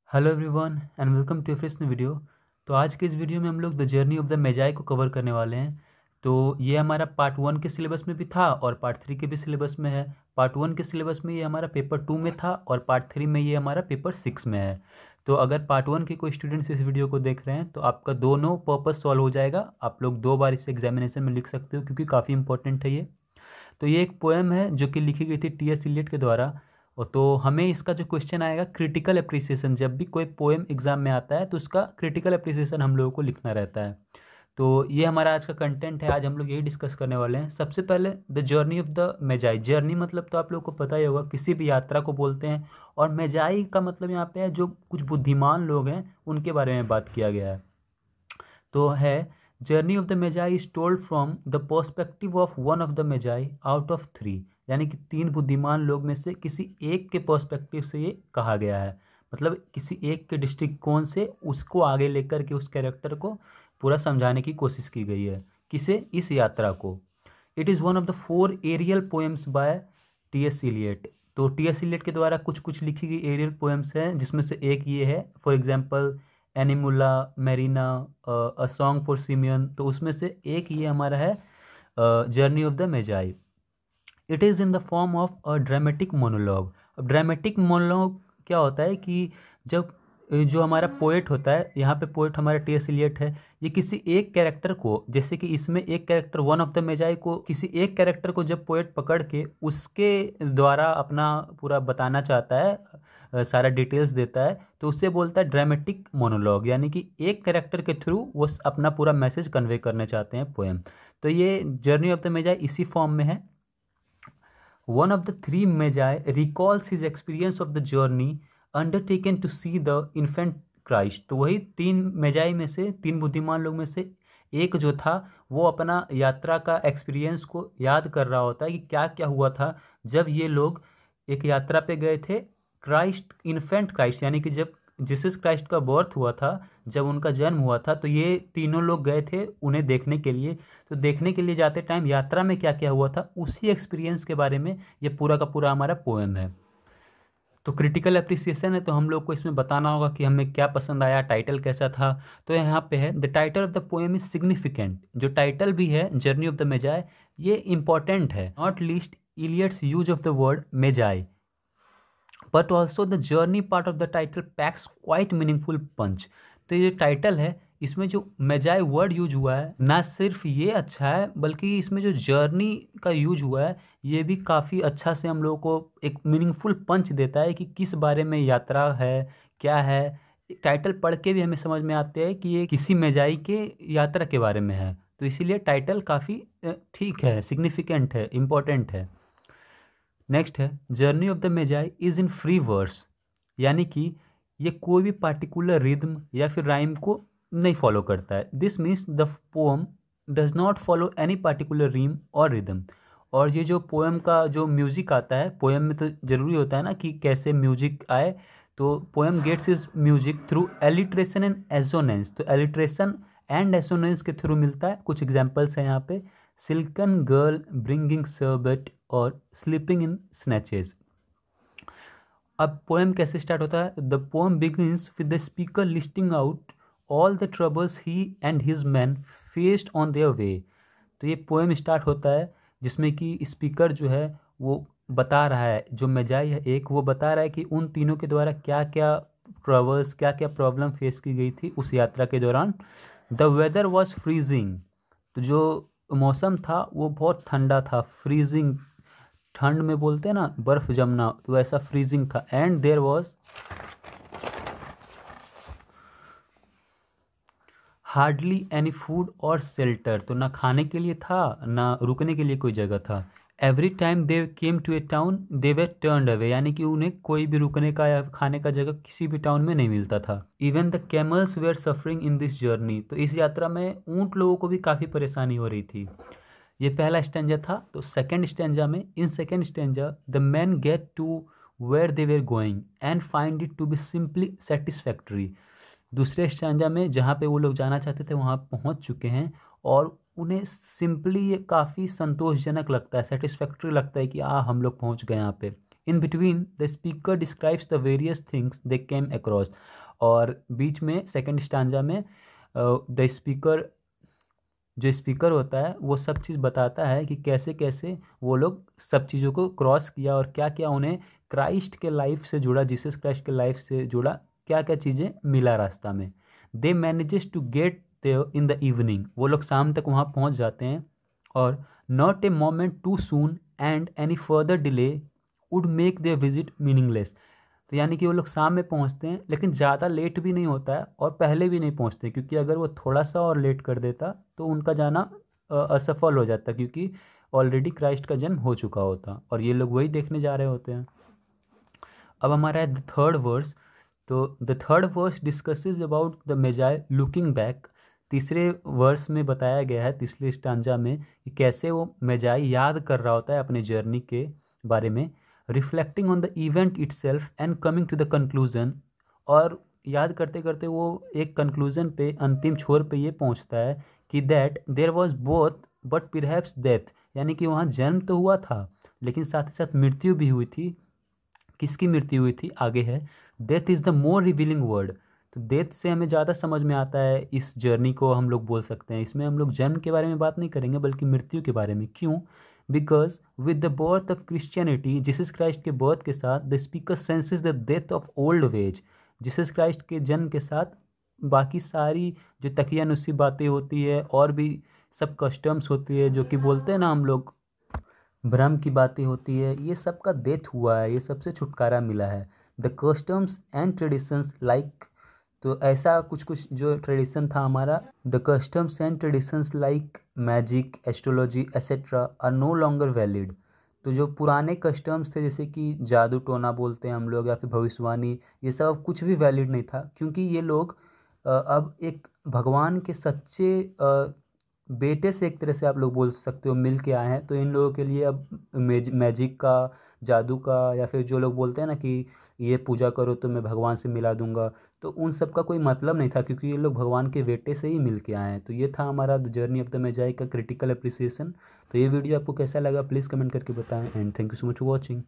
Hello everyone and welcome to fresh new video. तो आज के इस वीडियो में हम लोग the journey of the Magi को कवर करने वाले हैं। तो ये हमारा पार्ट 1 के सिलेबस में भी था और पार्ट 3 के भी सिलेबस में है। पार्ट 1 के सिलेबस में ये हमारा पेपर 2 में था और पार्ट 3 में ये हमारा पेपर 6 में है। तो अगर पार्ट 1 के कोई स्टूडेंट्स इस वीडियो को देख रहे हैं तो आपका दोनों पर्पस सॉल्व हो जाएगा। आप लोग 2 बार इसे एग्जामिनेशन में लिख सकते हो क्योंकि काफ़ी इंपॉर्टेंट है ये। तो ये एक पोएम है जो कि लिखी गई थी टी.एस. इलियट के द्वारा। और तो हमें इसका जो क्वेश्चन आएगा क्रिटिकल अप्रिसिएशन, जब भी कोई पोएम एग्जाम में आता है तो उसका क्रिटिकल अप्रिसिएशन हम लोगों को लिखना रहता है। तो ये हमारा आज का कंटेंट है। आज हम लोग यही डिस्कस करने वाले हैं। सबसे पहले the journey of the Magi. Journey मतलब तो आप लोगों को पता ही होगा, किसी भी यात्रा को बोलते हैं। और मेजाई का मतलब यहाँ पे है जो कुछ बुद्धिमान लोग हैं उनके बारे में बात किया गया है। तो है journey of the Magi is told from the perspective of one of the Magi out of 3, यानी कि 3 बुद्धिमान लोग में से किसी एक के पर्सपेक्टिव से ये कहा गया है। मतलब किसी एक के दृष्टिकोण से उसको आगे लेकर के उस कैरेक्टर को पूरा समझाने की कोशिश की गई है। किसे? इस यात्रा को। It is one of the 4 Ariel poems by T S. Eliot. तो टी.एस. इलियट के द्वारा कुछ कुछ लिखी गई एरियल पोएम्स हैं, जिसमें से एक ये है। For example Animula, Marina, a song for Simeon. तो उसमें से एक ये हमारा है journey of the Magi. It is in the form of a dramatic monologue. अब ड्रामेटिक मोनोलॉग क्या होता है कि जब जो हमारा पोएट होता है, यहाँ पे पोएट हमारा टी.एस. इलियट है, ये किसी एक कैरेक्टर को, जैसे कि इसमें एक character one of the Magi को, किसी एक कैरेक्टर को जब पोएट पकड़ के उसके द्वारा अपना पूरा बताना चाहता है, सारा डिटेल्स देता है, तो उससे बोलता है ड्रामेटिक मोनोलॉग, यानी कि एक कैरेक्टर के थ्रू वो अपना पूरा मैसेज कन्वे करने चाहते हैं पोएम। तो ये जर्नी ऑफ द मेजाई इसी फॉर्म में है। One of the 3 magi recalls his experience of the journey undertaken to see the infant Christ। तो वही 3 मेजाई में से, 3 बुद्धिमान लोग में से एक जो था वो अपना यात्रा का एक्सपीरियंस को याद कर रहा होता है कि क्या क्या हुआ था जब ये लोग एक यात्रा पे गए थे। क्राइस्ट, इन्फेंट क्राइस्ट, यानी कि जब जीसस क्राइस्ट का बर्थ हुआ था, जब उनका जन्म हुआ था, तो ये तीनों लोग गए थे उन्हें देखने के लिए। तो देखने के लिए जाते टाइम यात्रा में क्या क्या हुआ था, उसी एक्सपीरियंस के बारे में ये पूरा का पूरा हमारा पोएम है। तो क्रिटिकल अप्रिसिएशन है, तो हम लोग को इसमें बताना होगा कि हमें क्या पसंद आया, टाइटल कैसा था। तो यहाँ पे है the title of the poem is significant. जो टाइटल भी है जर्नी ऑफ द मेजाई, ये इंपॉर्टेंट है। Not least Eliot's use of the word Magi, but also the journey part of the title packs quite meaningful punch. तो ये title है, इसमें जो मेजाई वर्ड यूज हुआ है, ना सिर्फ ये अच्छा है बल्कि इसमें जो जर्नी का यूज हुआ है ये भी काफ़ी अच्छा से हम लोगों को एक मीनिंगफुल पंच देता है कि किस बारे में यात्रा है, क्या है। टाइटल पढ़ के भी हमें समझ में आते हैं कि ये किसी मेजाई के यात्रा के बारे में है। तो इसीलिए टाइटल काफ़ी ठीक है, सिग्निफिकेंट है, इम्पोर्टेंट है। नेक्स्ट है journey of the Magi is in free verse, यानी कि ये कोई भी पार्टिकुलर रिदम या फिर राइम को नहीं फॉलो करता है। This means the poem does not follow any particular rhyme और रिदम। और ये जो पोएम का जो म्यूजिक आता है, पोएम में तो ज़रूरी होता है ना कि कैसे म्यूजिक आए। तो poem gets is music through alliteration and assonance. तो एलिट्रेशन एंड एसोनेंस के थ्रू मिलता है। कुछ एग्जाम्पल्स हैं यहाँ पे, सिल्कन गर्ल ब्रिंगिंग सर्बट और स्लीपिंग इन स्नैचेस। अब पोएम कैसे स्टार्ट होता है? The poem begins with the speaker listing out all the troubles he and his man faced on their way. तो ये पोएम स्टार्ट होता है जिसमें कि स्पीकर जो है वो बता रहा है, जो मेजाई है एक, वो बता रहा है कि उन तीनों के द्वारा क्या क्या ट्रबल्स, क्या क्या प्रॉब्लम फेस की गई थी उस यात्रा के दौरान। The weather was freezing. तो जो मौसम था वो बहुत ठंडा था। फ्रीजिंग, ठंड में बोलते हैं ना बर्फ जमना, तो वैसा फ्रीजिंग था। And there was hardly any food और शेल्टर। तो ना खाने के लिए था ना रुकने के लिए कोई जगह था। Every time they came to a town they were turned away, यानी कि उन्हें कोई भी रुकने का या खाने का जगह किसी भी टाउन में नहीं मिलता था। Even the camels were suffering in this journey. तो इस यात्रा में ऊंट लोगों को भी काफ़ी परेशानी हो रही थी। ये पहला स्टेंजा था। तो सेकेंड स्टेंजा में, in second stanza the man get to where they were going and find it to be simply satisfactory. दूसरे स्टैंजा में जहाँ पे वो लोग जाना चाहते थे वहाँ पहुँच चुके हैं और उन्हें सिंपली ये काफ़ी संतोषजनक लगता है, सेटिस्फैक्ट्री लगता है कि हम लोग पहुँच गए यहाँ पे। In between the speaker describes the various things they came across. और बीच में सेकंड स्टांजा में द स्पीकर, जो स्पीकर होता है वो सब चीज़ बताता है कि कैसे कैसे वो लोग सब चीज़ों को क्रॉस किया और क्या क्या उन्हें क्राइस्ट के लाइफ से जुड़ा, जीसस क्राइस्ट के लाइफ से जुड़ा क्या क्या चीज़ें मिला रास्ता में। They manages to get there in the evening, वो लोग शाम तक वहाँ पहुँच जाते हैं। और not a moment too soon and any further delay would make their visit meaningless. तो यानी कि वो लोग शाम में पहुंचते हैं, लेकिन ज़्यादा लेट भी नहीं होता है और पहले भी नहीं पहुंचते, क्योंकि अगर वो थोड़ा सा और लेट कर देता तो उनका जाना असफल हो जाता, क्योंकि ऑलरेडी क्राइस्ट का जन्म हो चुका होता और ये लोग वही देखने जा रहे होते हैं। अब हमारा है द थर्ड वर्स। तो the third verse discusses about the Magi looking back. तीसरे वर्स में बताया गया है, तीसरे स्टांजा में, कि कैसे वो मेजाई याद कर रहा होता है अपने जर्नी के बारे में, reflecting on the event itself and coming to the conclusion. और याद करते करते वो एक कंक्लूजन पे, अंतिम छोर पे ये पहुंचता है कि that there was both but perhaps death, यानी कि वहाँ जन्म तो हुआ था लेकिन साथ ही साथ मृत्यु भी हुई थी। किसकी मृत्यु हुई थी आगे है, death is the more revealing word. तो डेथ से हमें ज़्यादा समझ में आता है इस जर्नी को, हम लोग बोल सकते हैं इसमें हम लोग जन्म के बारे में बात नहीं करेंगे बल्कि मृत्यु के बारे में। क्यों? Because with the birth of Christianity, Jesus Christ के बर्थ के साथ, the speaker senses the death of old veg. Jesus Christ के जन्म के साथ बाकी सारी जो तकियानुसी बातें होती है और भी सब कस्टम्स होती है, जो कि बोलते हैं ना हम लोग भ्रम की बातें होती है, ये सब का डेथ हुआ है, ये सबसे छुटकारा मिला है। The customs and traditions like, तो ऐसा कुछ कुछ जो ट्रेडिशन था हमारा, the customs and traditions like magic, astrology etcetera are no longer valid. तो जो पुराने कस्टम्स थे जैसे कि जादू टोना बोलते हैं हम लोग या फिर भविष्यवाणी, ये सब कुछ भी वैलिड नहीं था, क्योंकि ये लोग अब एक भगवान के सच्चे बेटे से, एक तरह से आप लोग बोल सकते हो, मिल के आए हैं। तो इन लोगों के लिए अब मैजिक का, जादू का, या फिर जो लोग बोलते हैं ना कि ये पूजा करो तो मैं भगवान से मिला दूंगा, तो उन सब का कोई मतलब नहीं था, क्योंकि ये लोग भगवान के बेटे से ही मिल के आए हैं। तो ये था हमारा द जर्नी ऑफ द मेजाई का क्रिटिकल अप्रिसिएशन। तो ये वीडियो आपको कैसा लगा प्लीज़ कमेंट करके बताएं, and thank you so much for watching.